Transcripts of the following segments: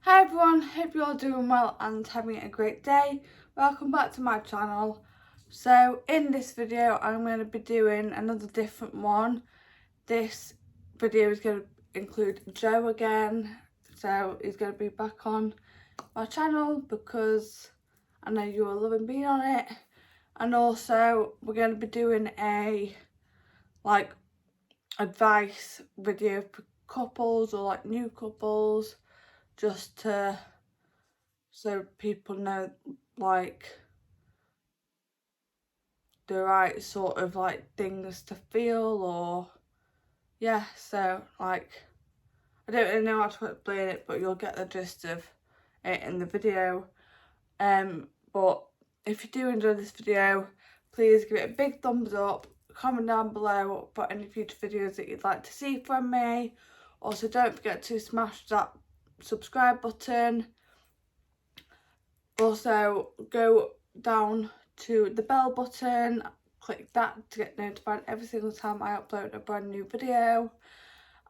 Hi everyone, hope you're all doing well and having a great day. Welcome back to my channel. So in this video I'm going to be doing another different one. This video is going to include Joe again. So he's going to be back on my channel because I know you are loving being on it. And also we're going to be doing a advice video for couples or new couples, just to so people know the right sort of things to feel, or so I don't really know how to explain it, but you'll get the gist of it in the video. But if you do enjoy this video, please give it a big thumbs up, comment down below for any future videos that you'd like to see from me. Also, don't forget to smash that subscribe button. Also, go down to the bell button, click that to get notified every single time I upload a brand new video.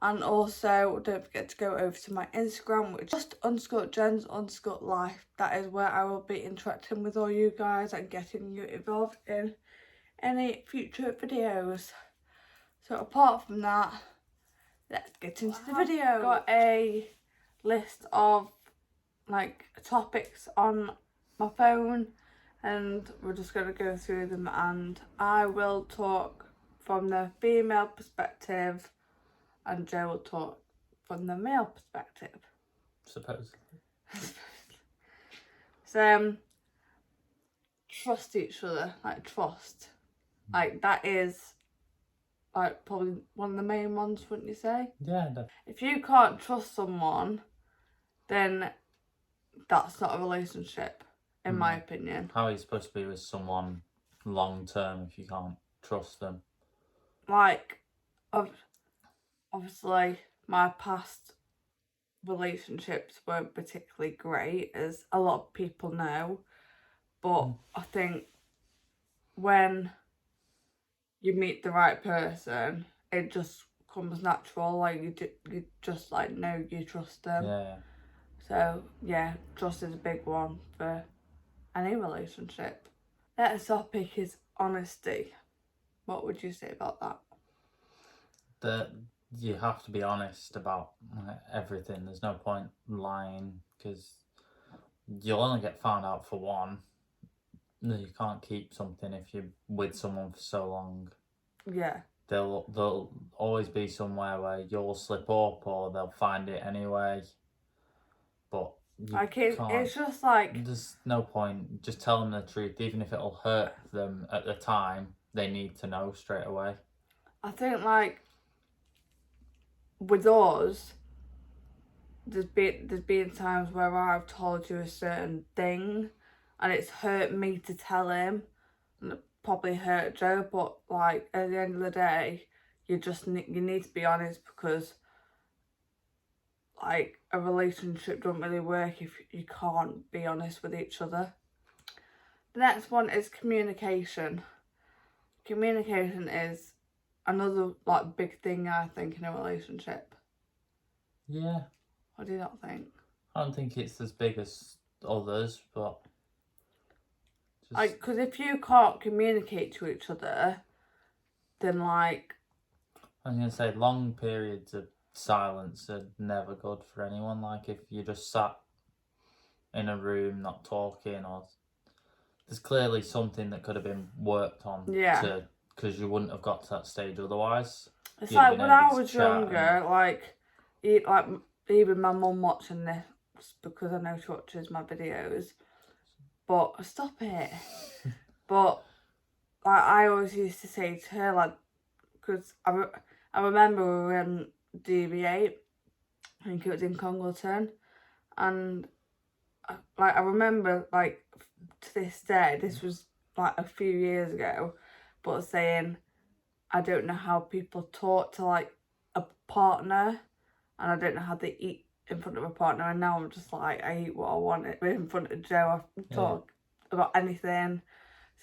And also, don't forget to go over to my Instagram, which is just_Jens_life. That is where I will be interacting with all you guys and getting you involved in any future videos. So apart from that, let's get into the video. I've got a list of topics on my phone and we're just going to go through them, and I will talk from the female perspective and Joe will talk from the male perspective. Supposedly. So trust each other, trust. That is probably one of the main ones, wouldn't you say? Yeah, definitely. If you can't trust someone, then that's not a relationship, in my opinion. How are you supposed to be with someone long term if you can't trust them? Obviously, my past relationships weren't particularly great, as a lot of people know. But I think when you meet the right person, it just comes natural. You just know you trust them. Yeah. So yeah, trust is a big one for any relationship. Next topic is honesty. What would you say about that? That you have to be honest about everything. There's no point lying, because you'll only get found out for one. You can't keep something if you're with someone for so long. Yeah. There'll always be somewhere where you'll slip up or they'll find it anyway. But it's just there's no point. Just tell them the truth, even if it'll hurt them at the time. They need to know straight away. I think with us, there's been times where I've told you a certain thing and it's hurt me to tell him, and it probably hurt Joe, but at the end of the day, you need to be honest, because a relationship don't really work if you can't be honest with each other. The next one is communication. Communication is another big thing, I think, in a relationship. Yeah. What do you not think? I don't think it's as big as others, but because if you can't communicate to each other, then I'm gonna say long periods of silence are never good for anyone. If you just sat in a room not talking, or there's clearly something that could have been worked on. Yeah. Because you wouldn't have got to that stage otherwise. It's when I was younger, even my mum watching this, because I know she watches my videos, but stop it. But I always used to say to her, because I remember we were in DB8, I think it was in Congleton, and I remember to this day, this was a few years ago, but saying, I don't know how people talk to a partner, and I don't know how they eat in front of a partner, and now I'm just I eat what I want in front of Joe. I talk about anything.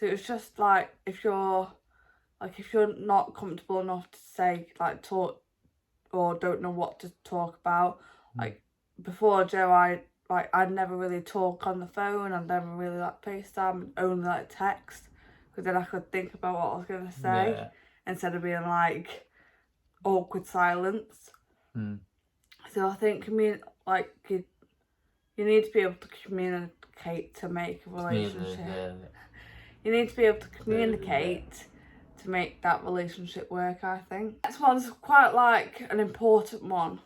So it's just if you're not comfortable enough to say talk, or don't know what to talk about, before Joe, I like, I'd never really talk on the phone. I'd never really like FaceTime, only like text, because then I could think about what I was going to say Yeah. instead of being like awkward silence. Mm. So I think like you need to be able to communicate to make a relationship. Yeah. You need to be able to communicate to make that relationship work, I think. Next one's quite like an important one.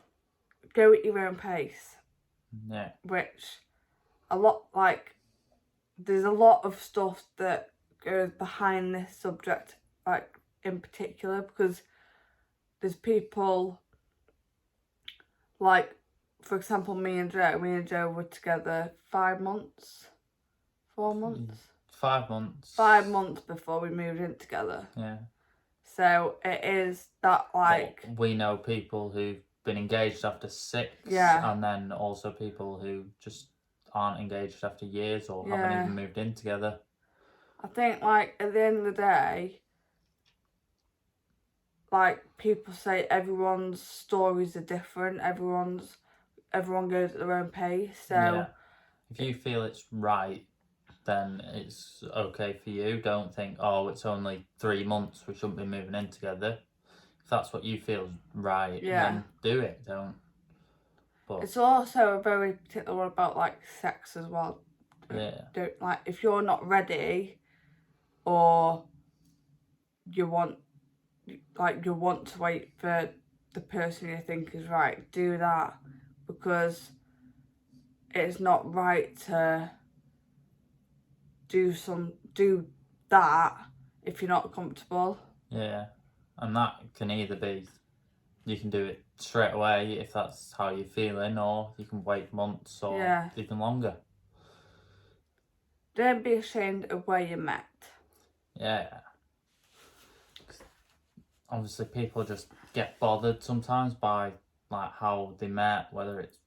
Go at your own pace. Yeah. Which there's a lot of stuff that goes behind this subject, like in particular, because there's people like, for example, me and Joe were together 5 months, 4 months, 5 months. 5 months before we moved in together. Yeah. So it is that like, But we know people who've been engaged after 6, Yeah. and then also people who just aren't engaged after years or haven't Yeah. even moved in together. I think like at the end of the day, like people say everyone's stories are different. Everyone goes at their own pace. So Yeah. If you feel it's right, then it's okay for you. Don't think, oh, it's only 3 months, we shouldn't be moving in together. If that's what you feel right, Yeah. then do it. Don't. But it's also a very particular one about like sex as well. yeah. Don't like, if you're not ready, or you want to wait for the person you think is right, do that, because it's not right to do that if you're not comfortable. Yeah. And that can either be, you can do it straight away if that's how you're feeling, or you can wait months or Yeah. even longer. Don't be ashamed of where you met. Yeah. Obviously, people just get bothered sometimes by like how they met, whether it's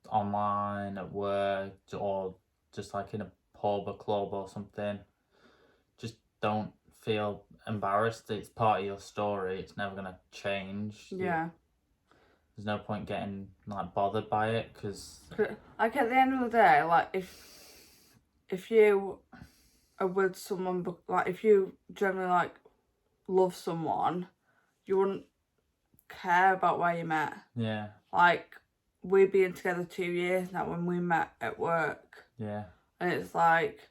online, at work, or just like in a pub, a club or something. Just don't feel embarrassed. It's part of your story. It's never gonna change. Yeah. There's no point getting like bothered by it, because like at the end of the day, like if you are with someone, like if you generally like love someone, you wouldn't care about where you met. yeah. Like, we've been together 2 years now when we met at work. Yeah. And it's like,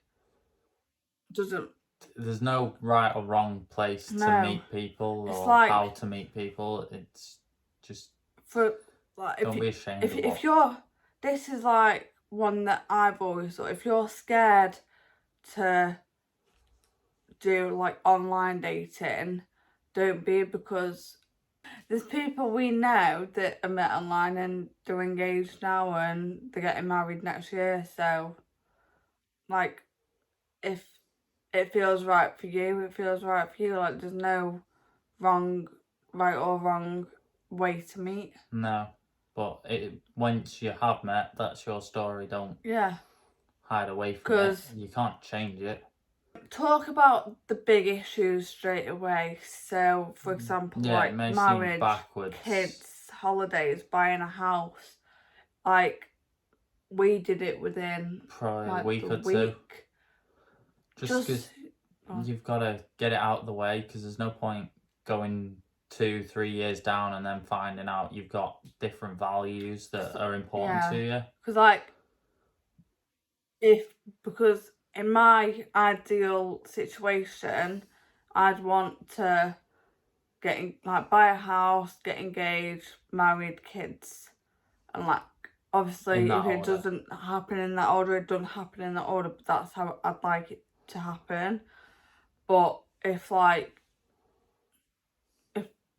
There's no right or wrong place to meet people, It's or like, how to meet people. It's just, for like, don't be ashamed of if you're, this is like one that I've always thought, if you're scared to do like online dating, don't be, because there's people we know that are met online and they're engaged now and they're getting married next year. So like, if it feels right for you, it feels right for you. Like, there's no right or wrong way to meet. No, but once you have met, that's your story. Don't hide away from it. You can't change it. Talk about the big issues straight away. So, for example, like marriage, kids, holidays, buying a house. Like, we did it within probably like, a week or two. Just because you've got to get it out of the way, because there's no point going 2-3 years down and then finding out you've got different values that are important to you. Because like, because in my ideal situation, I'd want to buy a house, get engaged, married, kids, and like, obviously if it doesn't happen in that order, it doesn't happen in that order, but that's how I'd like it to happen. But if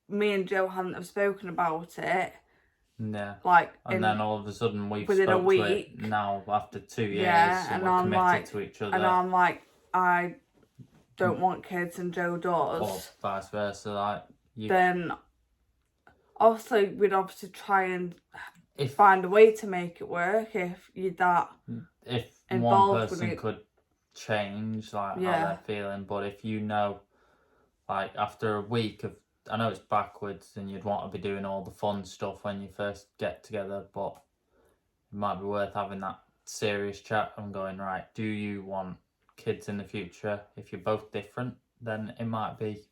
me and Joe hadn't have spoken about it, like, and then all of a sudden we've within a spoke week, to it now after 2 years, and we're committed to each other, and I'm like, I don't want kids and Joe does, or vice versa, like, then obviously we'd try and find a way to make it work. If one person could change like how they're feeling, but if you know, like, after a week of, I know it's backwards and you'd want to be doing all the fun stuff when you first get together, but it might be worth having that serious chat and going, right, do you want kids in the future? If you're both different, then it might be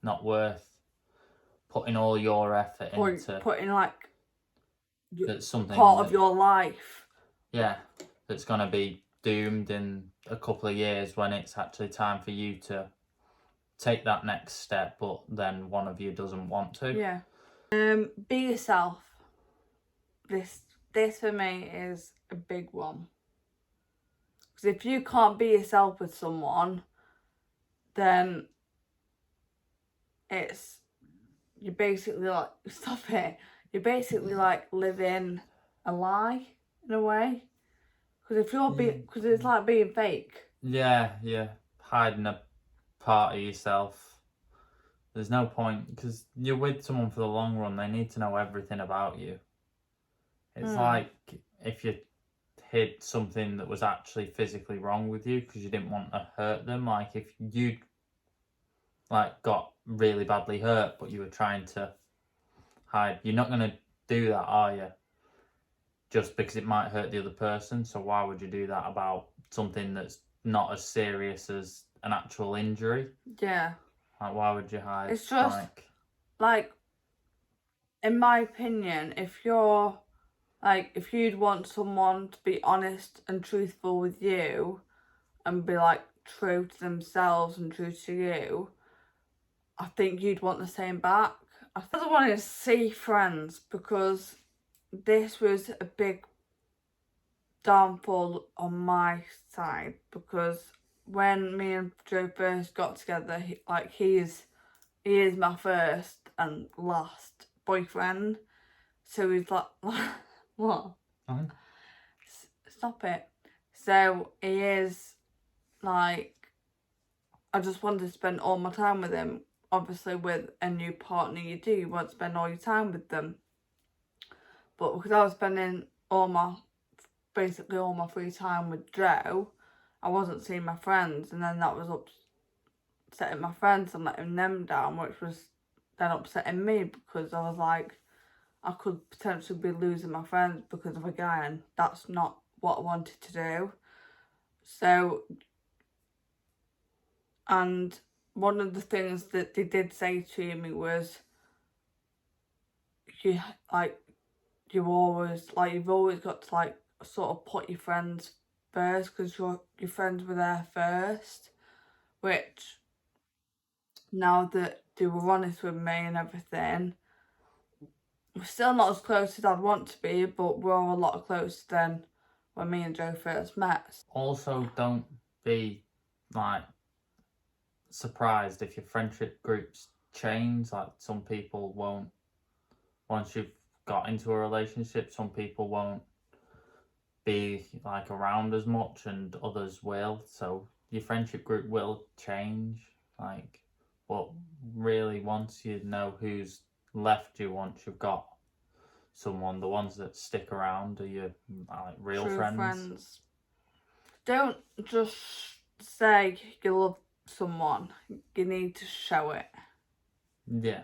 not worth putting all your effort into putting like that's something part of your life. Yeah, that's going to be doomed in a couple of years when it's actually time for you to take that next step, but then one of you doesn't want to. Yeah. Be yourself. This for me is a big one. Because if you can't be yourself with someone, then you're basically like, stop it. You're basically like living a lie in a way. Because if you're because it's like being fake. Yeah, you're hiding a part of yourself. There's no point, because you're with someone for the long run, they need to know everything about you. It's like if you hid something that was actually physically wrong with you because you didn't want to hurt them. Like if you got really badly hurt but you were trying to hide, you're not going to do that, are you? Just because it might hurt the other person. So why would you do that about something that's not as serious as an actual injury? Yeah. Like, why would you hide? It's just like in my opinion, if you'd want someone to be honest and truthful with you and be like true to themselves and true to you, I think you'd want the same back. I just wanted to see Friends because this was a big downfall on my side, because when me and Joe first got together, he is my first and last boyfriend. So he's like, what? Stop it. So he is like, I just wanted to spend all my time with him. Obviously, with a new partner, you want to spend all your time with them. But because I was spending basically all my free time with Joe, I wasn't seeing my friends, and then that was upsetting my friends and letting them down, which was then upsetting me because I was like, I could potentially be losing my friends because of a guy, and that's not what I wanted to do. So, and one of the things that they did say to me was, you've always got to like sort of put your friends first, because your friends were there first, which now that they were honest with me and everything, we're still not as close as I'd want to be, but we're all a lot closer than when me and Joe first met. Also, don't be like surprised if your friendship groups change. Like some people won't, once you've got into a relationship, some people won't be like around as much and others will. So your friendship group will change. Like, but really, once you know who's left you, once you've got someone, the ones that stick around are your like real True friends. Don't just say you love someone, you need to show it. Yeah.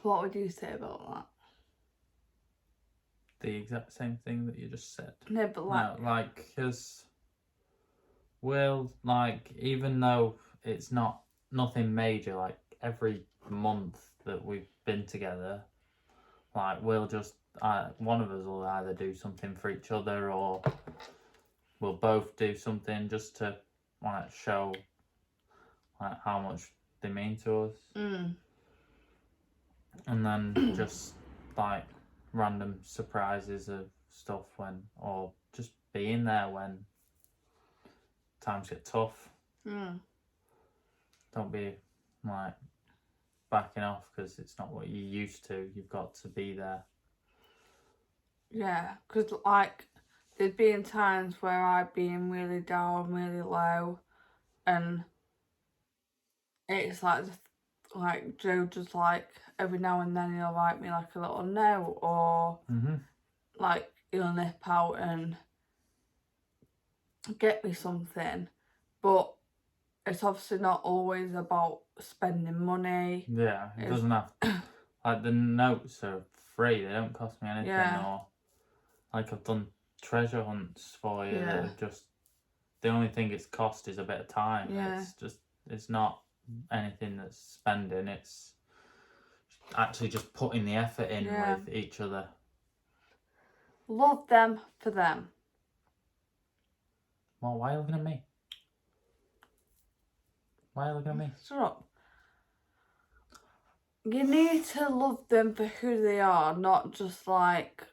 What would you say about that? The exact same thing that you just said. No, but like... No, like, because even though it's nothing major, like, every month that we've been together, like, we'll just, one of us will either do something for each other, or we'll both do something just to, like, show, like, how much they mean to us. And then just, like, random surprises of stuff or just being there when times get tough. Don't be like backing off because it's not what you're used to. You've got to be there. Yeah, because like there's been times where I've been really down, really low, and it's like Joe just like every now and then he'll write me like a little note, or like he'll nip out and get me something, but it's obviously not always about spending money. Yeah, it doesn't have like the notes are free, they don't cost me anything. Or like I've done treasure hunts for you that Yeah. are just the only thing it's cost is a bit of time. Yeah. It's not anything that's spending, it's actually just putting the effort in Yeah. with each other. Love them for them. Well, why are you looking at me? Why are you looking at me? Shut up. You need to love them for who they are, not just like,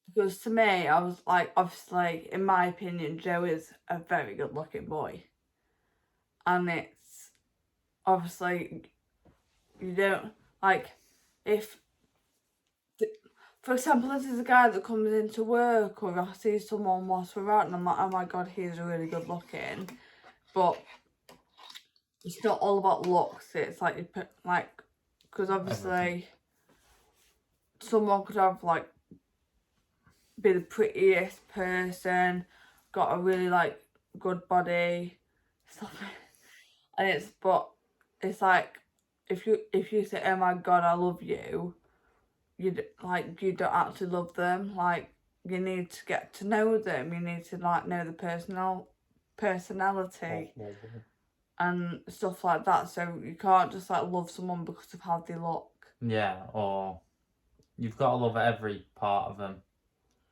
because to me, I was like, obviously, in my opinion, Joe is a very good looking boy. And it's obviously, you don't, like, if, for example, this is a guy that comes into work, or I see someone whilst we're out and I'm like, oh my god, he's really good looking. But it's not all about looks, it's like, you put, like, because obviously, Everything. someone could have, like, be the prettiest person, got a really, like, good body, stuff. And it's like, if you say, oh my god, I love you, you don't actually love them. Like, you need to get to know them, you need to, like, know the personality and stuff like that. So you can't just, like, love someone because of how they look. Yeah, or you've got to love every part of them,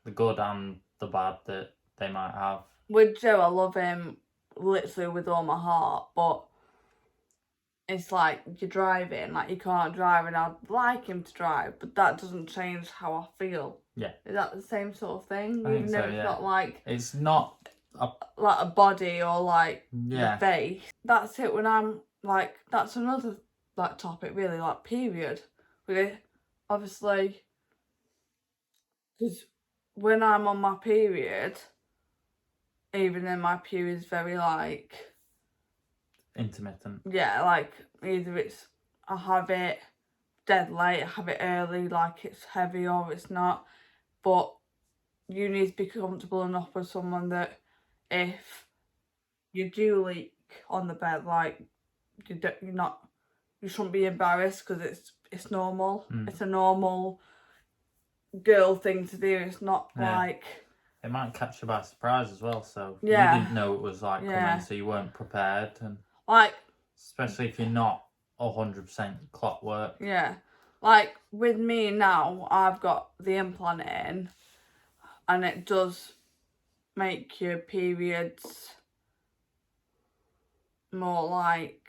the good and the bad that they might have. With Joe, I love him literally with all my heart, but it's like, you're driving, like, you can't drive, and I'd like him to drive, but that doesn't change how I feel. Yeah. Is that the same sort of thing? I Even think though so, it's yeah. not like It's not a body or like yeah. the face. That's it. When I'm like, that's another like topic really, like period. Really, obviously, because when I'm on my period, even though my period is very like intermittent. Yeah, like either it's I have it dead late, I have it early, like it's heavy or it's not. But you need to be comfortable enough with someone that if you do leak on the bed, like you shouldn't be embarrassed, because it's normal. It's a normal girl thing to do. It's not like it might catch you by surprise as well. So Yeah. you didn't know it was like coming, so you weren't prepared, and like especially if you're not 100% clockwork. Yeah, like with me now, I've got the implant in, and it does make your periods more like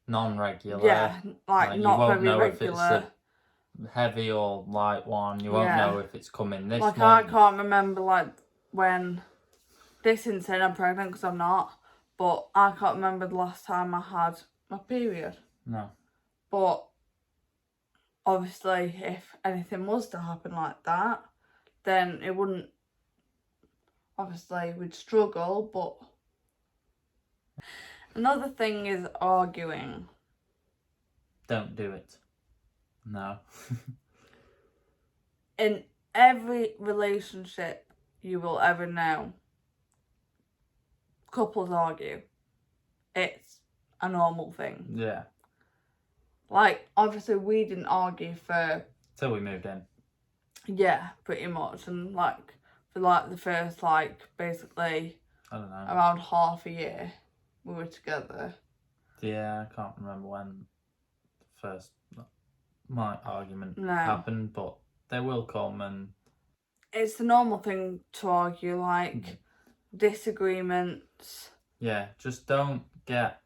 non-regular. Yeah, like not you won't very know regular. if it's a heavy or light one. You won't know if it's coming this Like month. I can't remember like when this insane I'm pregnant, because I'm not, but I can't remember the last time I had my period. No. But obviously, if anything was to happen like that, then it wouldn't. Obviously, we'd struggle, but another thing is arguing. Don't do it. No. In every relationship you will ever know, couples argue. It's a normal thing. Yeah. Like, obviously, we didn't argue till we moved in. Yeah, pretty much. And, like, for, like, the first, like, basically, I don't know, around half a year we were together. Yeah, I can't remember when the first argument happened, but they will come, and it's the normal thing to argue, like, disagreements. Yeah, just don't get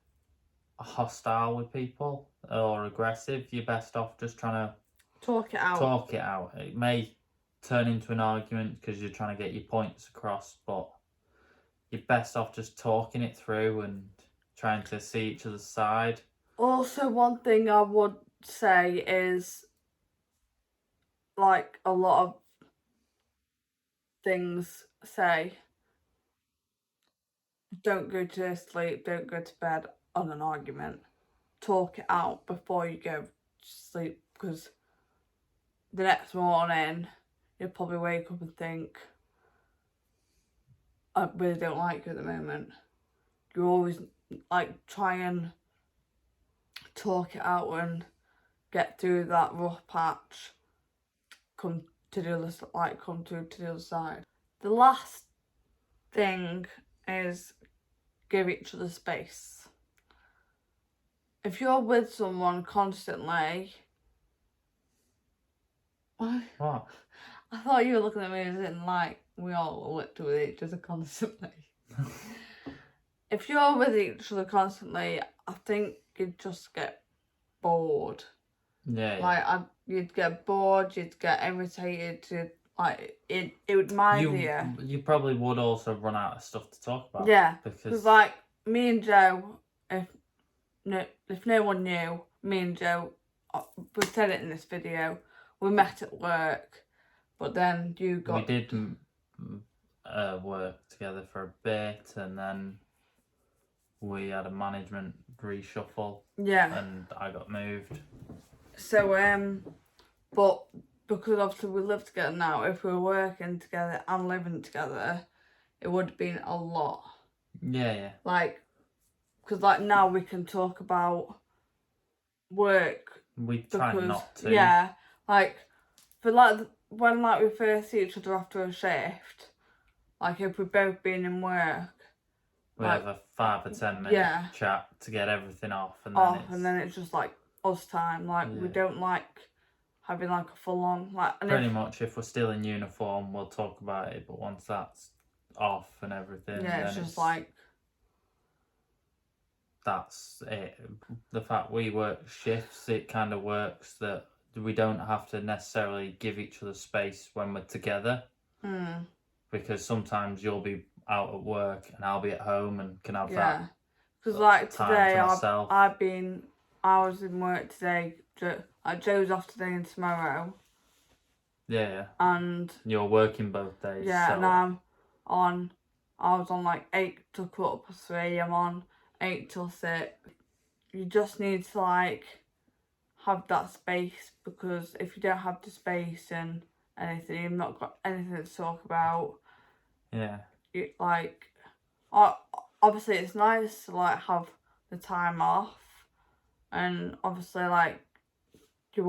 hostile with people or aggressive. You're best off just trying to talk it out. It may turn into an argument because you're trying to get your points across, but you're best off just talking it through and trying to see each other's side. Also, one thing I would say is, like a lot of things say, don't go to sleep, don't go to bed on an argument. Talk it out before you go to sleep, because the next morning you'll probably wake up and think, I really don't like you at the moment. You always like try and talk it out and get through that rough patch come to the other, like come to the other side. The last thing is give each other space. If you're with someone constantly, What? I thought you were looking at me as in like we all worked with each other constantly. If you're with each other constantly, I think you'd just get bored. Yeah. Like you'd get bored, you'd get irritated, it would mind you. You probably would also run out of stuff to talk about. Yeah, because like me and Joe, if no one knew, me and Joe, we said it in this video, we met at work, but then you got... We did work together for a bit, and then we had a management reshuffle. Yeah. And I got moved. So, but because obviously we live together now, if we were working together and living together, it would have been a lot. Yeah. Like, because like now we can talk about work. We try not to. Yeah, like for like when like we first see each other after a shift, like if we've both been in work, we have a 5 or 10 minute chat to get everything off, and then it's just like us time. Like we don't like having like a full on like. Pretty much, if we're still in uniform, we'll talk about it. But once that's off and everything, then it's just like. That's it. The fact we work shifts, it kind of works that we don't have to necessarily give each other space when we're together. Because sometimes you'll be out at work and I'll be at home and can have that. Because like today, I was in work today. Like Joe's off today and tomorrow. Yeah. And you're working both days. Yeah, so. And I was on like 8 to 3:15. I'm on 8 till 6. You just need to like have that space, because if you don't have the space and anything, you've not got anything to talk about. Yeah. You, like, obviously it's nice to like have the time off, and obviously like we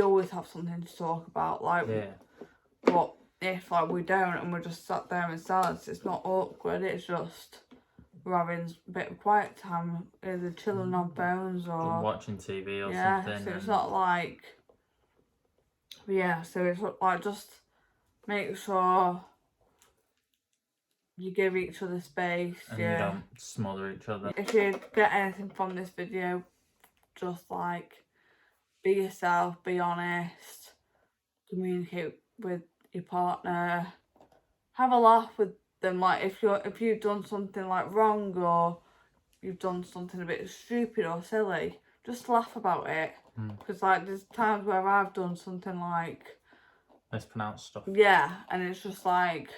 always have something to talk about. Like, but if like we don't and we're just sat there in silence, it's not awkward. It's just we're having a bit of quiet time, either chilling on phones or watching TV or something. So it's not like, so it's like just make sure you give each other space. And you don't smother each other. If you get anything from this video, just like be yourself, be honest, communicate with your partner, have a laugh with them. Like if you've done something like wrong, or you've done something a bit stupid or silly, just laugh about it. Because like there's times where I've done something like mispronounced stuff. Yeah, and it's just like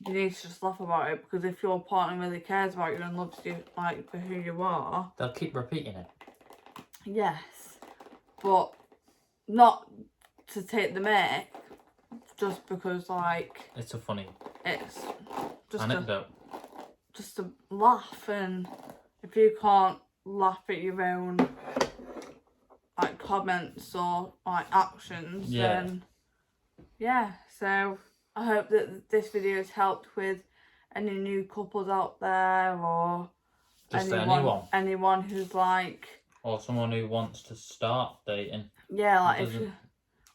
you need to just laugh about it, because if your partner really cares about you and loves you like for who you are, they'll keep repeating it. Yes, but not to take the mick, just because like it's a funny. It's just anecdote. Just to laugh, and if you can't laugh at your own like comments or like actions, then so I hope that this video has helped with any new couples out there, or just anyone who's like, or someone who wants to start dating. Yeah, like if you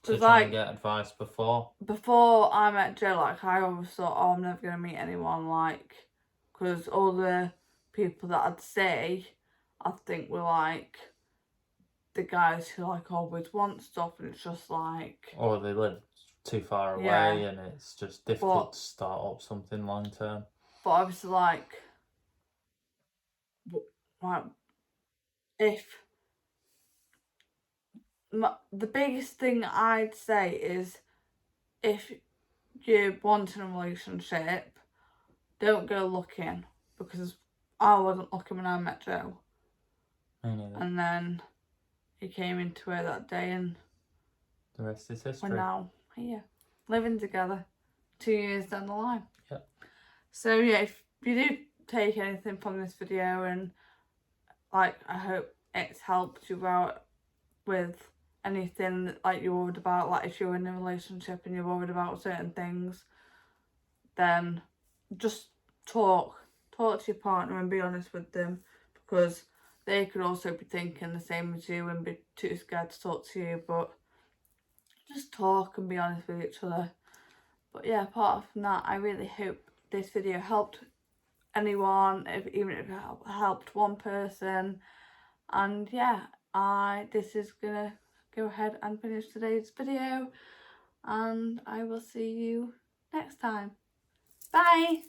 to try and get advice before I met Joe, like I always thought, I'm never gonna meet anyone, like, because all the people that I'd see, I think were like the guys who like always want stuff, and it's just like, or they live too far away, and it's just difficult to start up something long term. But obviously, like if the biggest thing I'd say is, if you want a relationship, don't go looking, because I wasn't looking when I met Joe. Me neither. And then he came into it that day, and the rest is history. We're now here, living together, 2 years down the line. Yep. So if you do take anything from this video, and like I hope it's helped you out with anything like you're worried about, like if you're in a relationship and you're worried about certain things, then just talk to your partner and be honest with them, because they could also be thinking the same as you and be too scared to talk to you. But just talk and be honest with each other. But yeah, apart from that, I really hope this video helped anyone, even if it helped one person. And yeah, this is gonna go ahead and finish today's video, and I will see you next time. Bye.